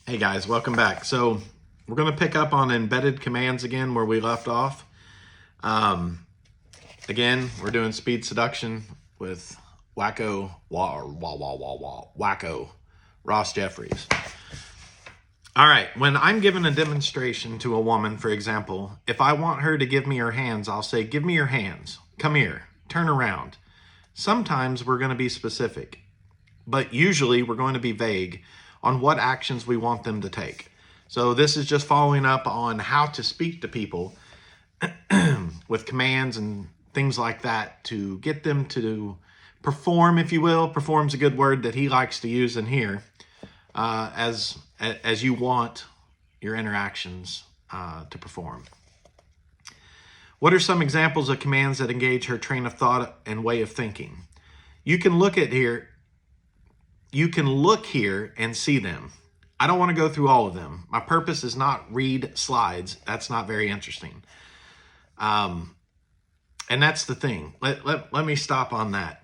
Hey guys, welcome back. So we're going to pick up on embedded commands again where we left off. Again, we're doing speed seduction with Wacko Ross Jeffries. All right, when I'm giving a demonstration to a woman, for example, if I want her to give me her hands, I'll say, give me your hands, come here, turn around. Sometimes we're going to be specific, but usually we're going to be vague on what actions we want them to take. So this is just following up on how to speak to people with commands and things like that to get them to perform, if you will. Perform's a good word that he likes to use in here, as you want your interactions to perform. What are some examples of commands that engage her train of thought and way of thinking? You can look here and see them. I don't want to go through all of them. My purpose is not read slides. That's not very interesting. And that's the thing. Let me stop on that.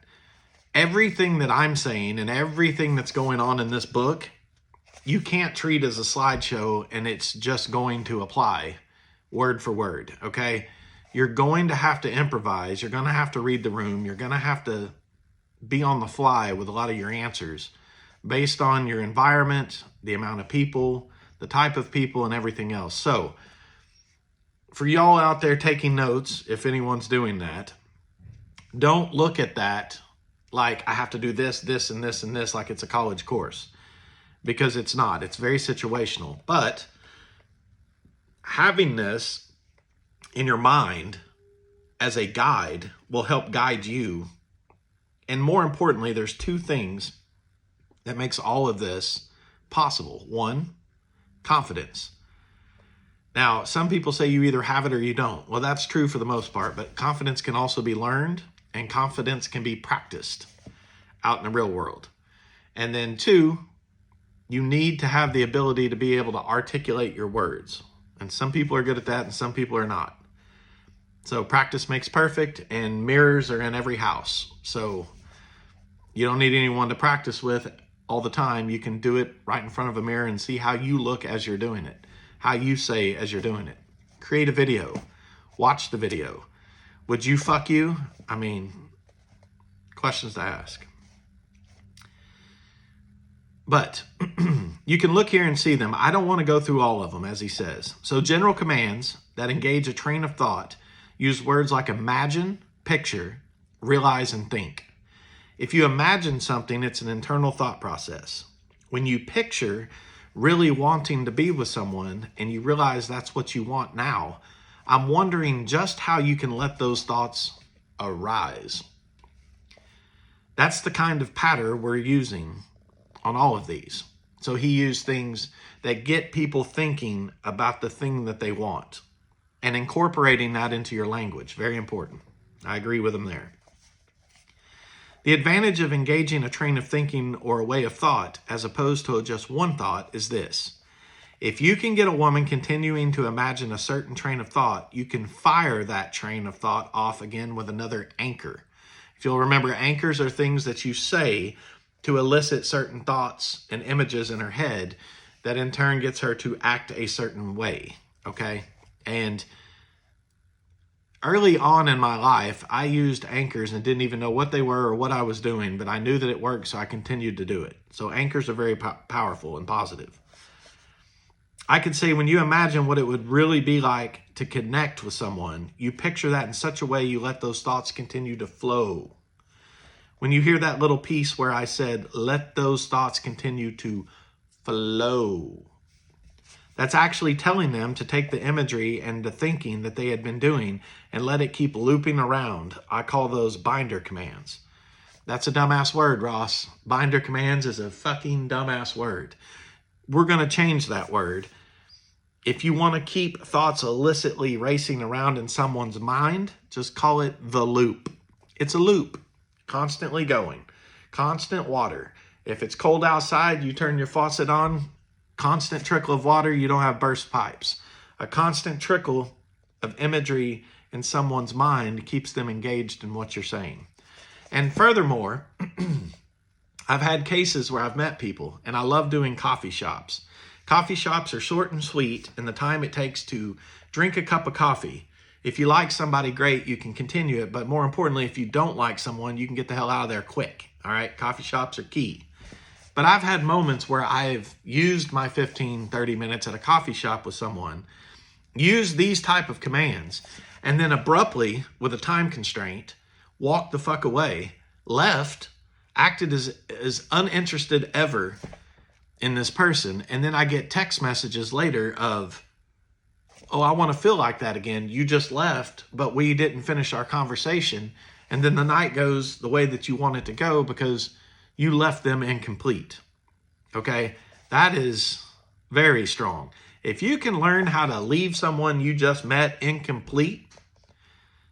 Everything that I'm saying and everything that's going on in this book, you can't treat as a slideshow and it's just going to apply word for word, okay? You're going to have to improvise. You're going to have to read the room. You're going to have to be on the fly with a lot of your answers based on your environment, the amount of people, the type of people, and everything else. So for y'all out there taking notes, if anyone's doing that, don't look at that like I have to do this, this, and this, and this like it's a college course, because it's not. It's very situational. But having this in your mind as a guide will help guide you. And more importantly, there's two things that makes all of this possible. One, confidence. Now, some people say you either have it or you don't. Well, that's true for the most part, but confidence can also be learned and confidence can be practiced out in the real world. And then two, you need to have the ability to be able to articulate your words. And some people are good at that and some people are not. So practice makes perfect, and mirrors are in every house. So you don't need anyone to practice with all the time. You can do it right in front of a mirror and see how you look as you're doing it, how you say as you're doing it. Create a video, watch the video. Would you fuck you? I mean, questions to ask. But you can look here and see them. I don't want to go through all of them, as he says. So general commands that engage a train of thought use words like imagine, picture, realize, and think. If you imagine something, it's an internal thought process. When you picture really wanting to be with someone and you realize that's what you want now, I'm wondering just how you can let those thoughts arise. That's the kind of pattern we're using on all of these. So he used things that get people thinking about the thing that they want and incorporating that into your language. Very important. I agree with him there. The advantage of engaging a train of thinking or a way of thought as opposed to just one thought is this. If you can get a woman continuing to imagine a certain train of thought, you can fire that train of thought off again with another anchor. If you'll remember, anchors are things that you say to elicit certain thoughts and images in her head that in turn gets her to act a certain way, okay? And early on in my life, I used anchors and didn't even know what they were or what I was doing, but I knew that it worked, so I continued to do it. So anchors are very powerful and positive. I could say when you imagine what it would really be like to connect with someone, you picture that in such a way you let those thoughts continue to flow. When you hear that little piece where I said, let those thoughts continue to flow, that's actually telling them to take the imagery and the thinking that they had been doing and let it keep looping around. I call those binder commands. That's a dumbass word, Ross. Binder commands is a fucking dumbass word. We're going to change that word. If you want to keep thoughts illicitly racing around in someone's mind, just call it the loop. It's a loop, constantly going, constant water. If it's cold outside, you turn your faucet on, constant trickle of water, you don't have burst pipes. A constant trickle of imagery in someone's mind keeps them engaged in what you're saying. And furthermore, I've had cases where I've met people, and I love doing coffee shops. Coffee shops are short and sweet in the time it takes to drink a cup of coffee. If you like somebody, great, you can continue it. But more importantly, if you don't like someone, you can get the hell out of there quick. All right, coffee shops are key. But I've had moments where I've used my 15, 30 minutes at a coffee shop with someone, used these type of commands, and then abruptly, with a time constraint, walked the fuck away, left, acted as uninterested ever in this person. And then I get text messages later of, oh, I want to feel like that again. You just left, but we didn't finish our conversation. And then the night goes the way that you want it to go because you left them incomplete. Okay? That is very strong. If you can learn how to leave someone you just met incomplete,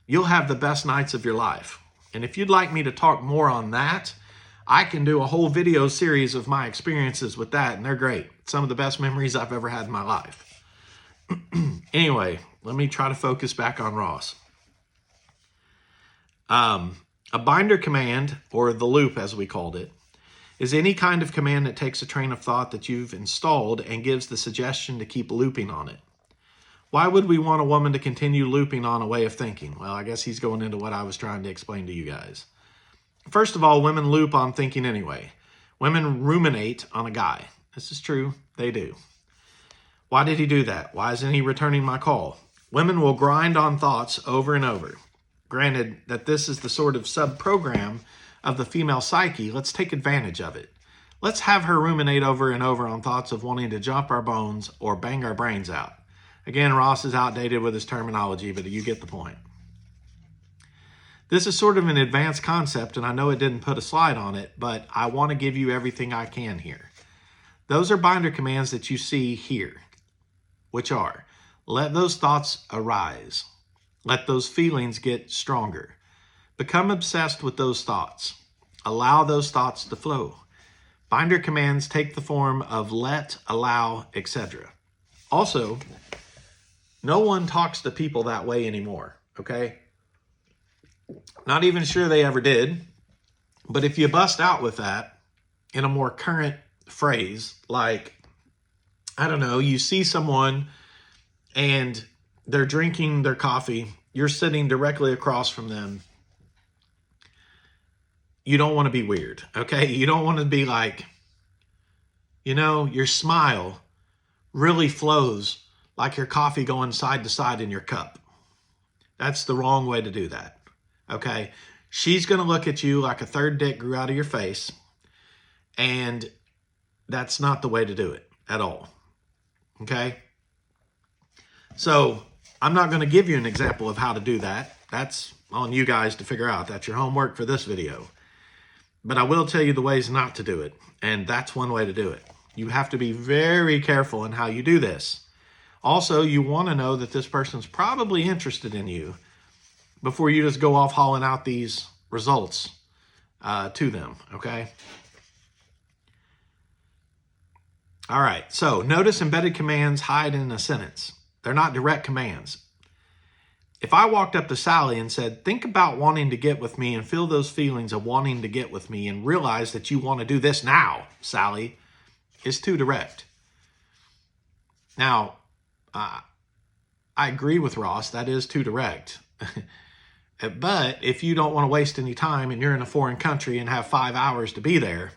you'll have the best nights of your life. And if you'd like me to talk more on that, I can do a whole video series of my experiences with that, and they're great. Some of the best memories I've ever had in my life. Anyway, let me try to focus back on Ross. A binder command, or the loop as we called it, is any kind of command that takes a train of thought that you've installed and gives the suggestion to keep looping on it. Why would we want a woman to continue looping on a way of thinking? Well, I guess he's going into what I was trying to explain to you guys. First of all, women loop on thinking anyway. Women ruminate on a guy. This is true. They do. Why did he do that? Why isn't he returning my call? Women will grind on thoughts over and over. Granted that this is the sort of sub-program of the female psyche, let's take advantage of it. Let's have her ruminate over and over on thoughts of wanting to jump our bones or bang our brains out. Again, Ross is outdated with his terminology, but you get the point. This is sort of an advanced concept, and I know it didn't put a slide on it, but I want to give you everything I can here. Those are binder commands that you see here, which are, let those thoughts arise. Let those feelings get stronger. Become obsessed with those thoughts. Allow those thoughts to flow. Binder commands take the form of let, allow, etc. Also, no one talks to people that way anymore, okay? Not even sure they ever did. But if you bust out with that in a more current phrase, like, I don't know, you see someone and they're drinking their coffee, you're sitting directly across from them. You don't want to be weird, okay? You don't want to be like, you know, your smile really flows like your coffee going side to side in your cup. That's the wrong way to do that. Okay, she's going to look at you like a third dick grew out of your face, and that's not the way to do it at all. Okay, so I'm not going to give you an example of how to do that. That's on you guys to figure out. That's your homework for this video. But I will tell you the ways not to do it, and that's one way to do it. You have to be very careful in how you do this. Also, you want to know that this person's probably interested in you before you just go off hauling out these results to them, okay? All right, so notice embedded commands hide in a sentence. They're not direct commands. If I walked up to Sally and said, think about wanting to get with me and feel those feelings of wanting to get with me and realize that you want to do this now, Sally, it's too direct. Now, I agree with Ross, that is too direct. But if you don't want to waste any time and you're in a foreign country and have 5 hours to be there,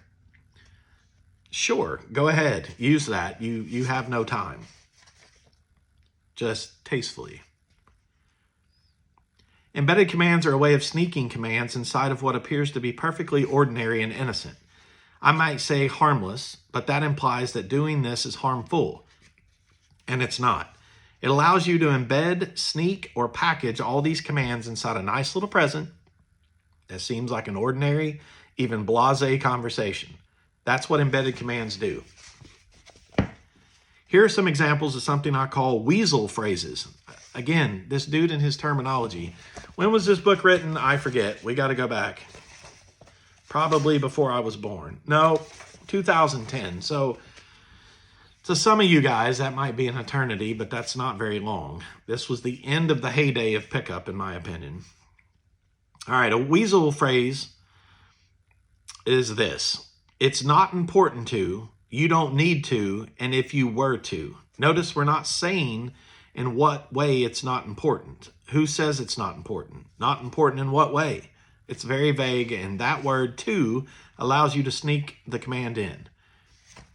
sure, go ahead, use that. You have no time. Just tastefully. Embedded commands are a way of sneaking commands inside of what appears to be perfectly ordinary and innocent. I might say harmless, but that implies that doing this is harmful, and it's not. It allows you to embed, sneak, or package all these commands inside a nice little present that seems like an ordinary, even blasé conversation. That's what embedded commands do. Here are some examples of something I call weasel phrases. Again, this dude and his terminology. When was this book written? I forget. We got to go back. Probably before I was born. No, 2010. So to some of you guys, that might be an eternity, but that's not very long. This was the end of the heyday of pickup, in my opinion. All right, a weasel phrase is this. It's not important to, you don't need to, and if you were to. Notice we're not saying in what way it's not important. Who says it's not important? Not important in what way? It's very vague, and that word to allows you to sneak the command in.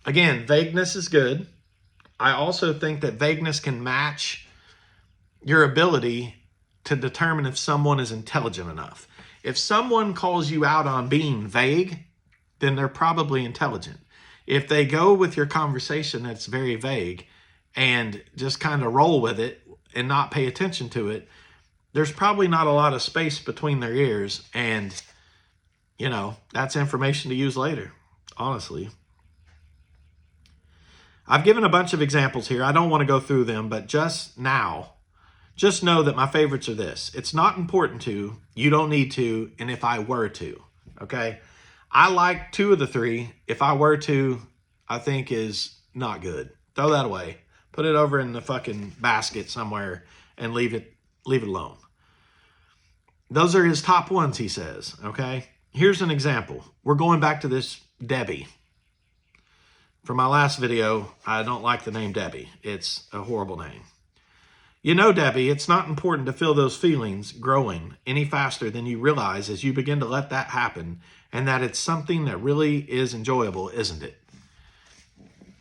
Again, vagueness is good. I also think that vagueness can match your ability to determine if someone is intelligent enough. If someone calls you out on being vague, then they're probably intelligent. If they go with your conversation that's very vague and just kind of roll with it and not pay attention to it, there's probably not a lot of space between their ears, and, you know, that's information to use later, honestly. I've given a bunch of examples here. I don't want to go through them, but just know that my favorites are this. It's not important to, you don't need to, and if I were to, okay? I like 2 of the 3. If I were to, I think is not good. Throw that away. Put it over in the fucking basket somewhere and leave it alone. Those are his top ones, he says, okay? Here's an example. We're going back to this Debbie. From my last video, I don't like the name Debbie. It's a horrible name. You know, Debbie, it's not important to feel those feelings growing any faster than you realize as you begin to let that happen, and that it's something that really is enjoyable, isn't it?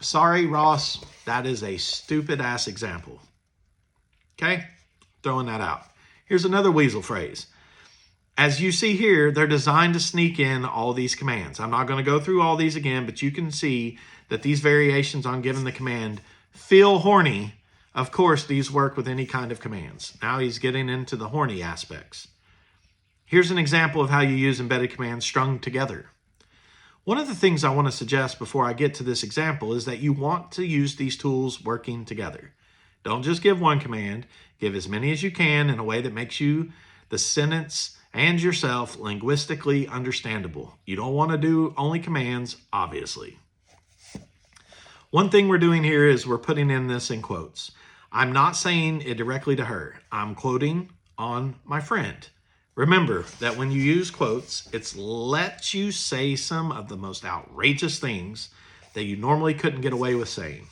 Sorry, Ross, that is a stupid-ass example. Okay? Throwing that out. Here's another weasel phrase. As you see here, they're designed to sneak in all these commands. I'm not going to go through all these again, but you can see that these variations on giving the command, feel horny, of course, these work with any kind of commands. Now he's getting into the horny aspects. Here's an example of how you use embedded commands strung together. One of the things I want to suggest before I get to this example is that you want to use these tools working together. Don't just give one command. Give as many as you can in a way that makes you, the sentence, and yourself linguistically understandable. You don't want to do only commands, obviously. One thing we're doing here is we're putting in this in quotes. I'm not saying it directly to her. I'm quoting on my friend. Remember that when you use quotes, it lets you say some of the most outrageous things that you normally couldn't get away with saying.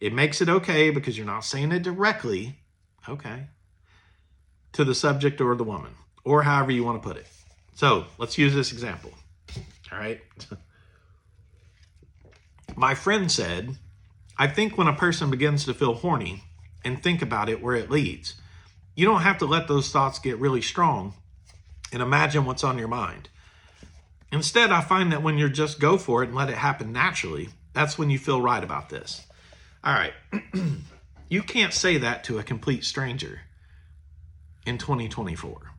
It makes it okay because you're not saying it directly, okay, to the subject or the woman, or however you want to put it. So let's use this example, all right? My friend said, I think when a person begins to feel horny and think about it where it leads, you don't have to let those thoughts get really strong and imagine what's on your mind. Instead, I find that when you just go for it and let it happen naturally, that's when you feel right about this. All right, you can't say that to a complete stranger in 2024.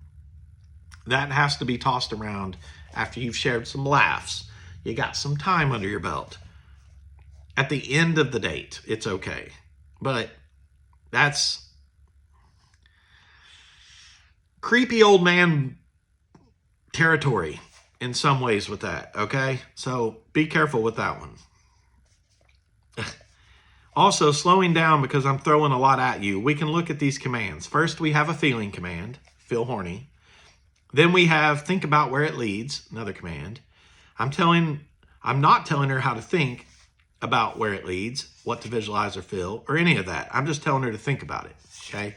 That has to be tossed around after you've shared some laughs. You got some time under your belt. At the end of the date, it's okay. But that's creepy old man territory in some ways with that, okay? So be careful with that one. Also, slowing down because I'm throwing a lot at you, we can look at these commands. First, we have a feeling command, feel horny. Then we have think about where it leads, another command. I'm not telling her how to think about where it leads, what to visualize or feel, or any of that. I'm just telling her to think about it, okay?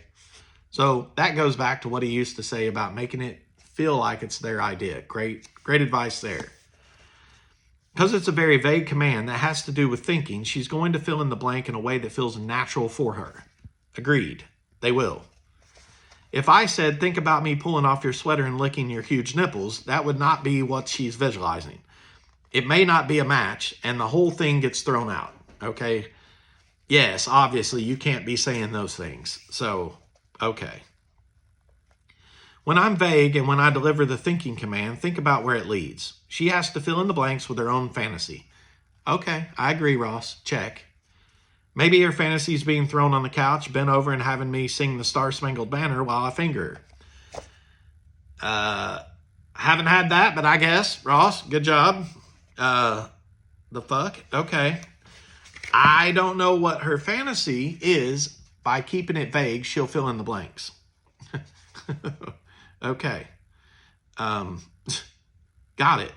So that goes back to what he used to say about making it feel like it's their idea. Great advice there. Because it's a very vague command that has to do with thinking, she's going to fill in the blank in a way that feels natural for her. Agreed. They will. If I said, think about me pulling off your sweater and licking your huge nipples, that would not be what she's visualizing. It may not be a match, and the whole thing gets thrown out, okay? Yes, obviously, you can't be saying those things. So, okay. When I'm vague and when I deliver the thinking command, think about where it leads. She has to fill in the blanks with her own fantasy. Okay, I agree, Ross. Check. Maybe her fantasy is being thrown on the couch, bent over, and having me sing the Star-Spangled Banner while I finger her. Haven't had that, but I guess, Ross, good job. The fuck? Okay. I don't know what her fantasy is. By keeping it vague, she'll fill in the blanks. Okay. Got it.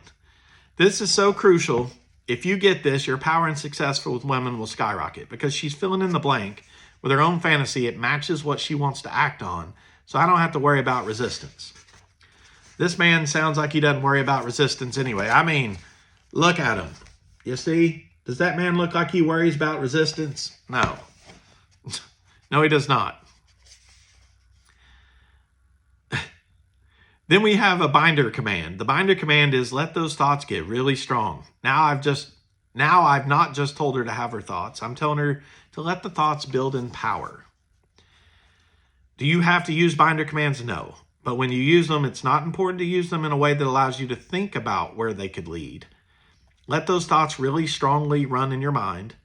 This is so crucial If you get this, your power and success with women will skyrocket because she's filling in the blank with her own fantasy. It matches what she wants to act on, so I don't have to worry about resistance. This man sounds like he doesn't worry about resistance anyway. I mean, look at him. You see? Does that man look like he worries about resistance? No. No, he does not. Then we have a binder command. The binder command is let those thoughts get really strong. Now I've not just told her to have her thoughts. I'm telling her to let the thoughts build in power. Do you have to use binder commands? No. But when you use them, it's not important to use them in a way that allows you to think about where they could lead. Let those thoughts really strongly run in your mind.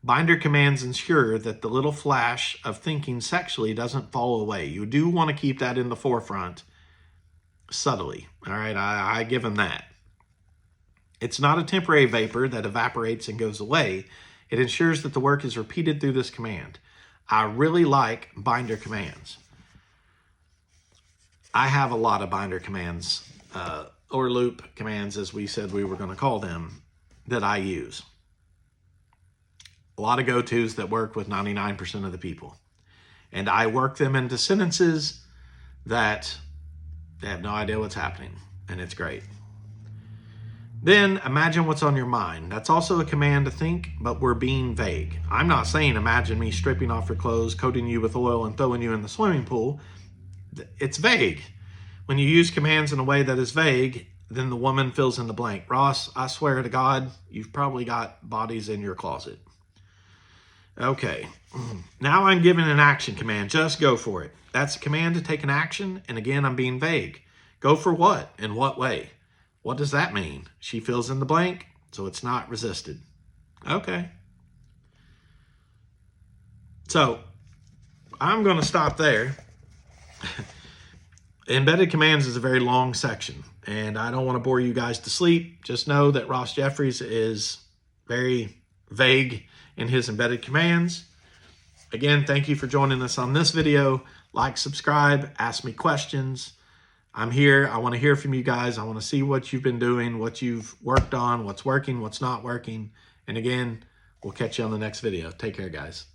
Binder commands ensure that the little flash of thinking sexually doesn't fall away. You do want to keep that in the forefront subtly. All right, I give him that. It's not a temporary vapor that evaporates and goes away. It ensures that the work is repeated through this command. I really like binder commands. I have a lot of binder commands, or loop commands, as we said we were going to call them, that I use. A lot of go-tos that work with 99% of the people. And I work them into sentences that they have no idea what's happening, and it's great. Then imagine what's on your mind. That's also a command to think, but we're being vague. I'm not saying imagine me stripping off your clothes, coating you with oil, and throwing you in the swimming pool. It's vague. When you use commands in a way that is vague, then the woman fills in the blank. Ross, I swear to God, you've probably got bodies in your closet. Okay, now I'm giving an action command. Just go for it. That's a command to take an action, and again, I'm being vague. Go for what? In what way? What does that mean? She fills in the blank, so it's not resisted. Okay. So, I'm going to stop there. Embedded commands is a very long section, and I don't want to bore you guys to sleep. Just know that Ross Jeffries is very vague in his embedded commands. Again, thank you for joining us on this video. Like, subscribe, ask me questions. I'm here. I want to hear from you guys. I want to see what you've been doing, what you've worked on, what's working, what's not working. And again, we'll catch you on the next video. Take care, guys.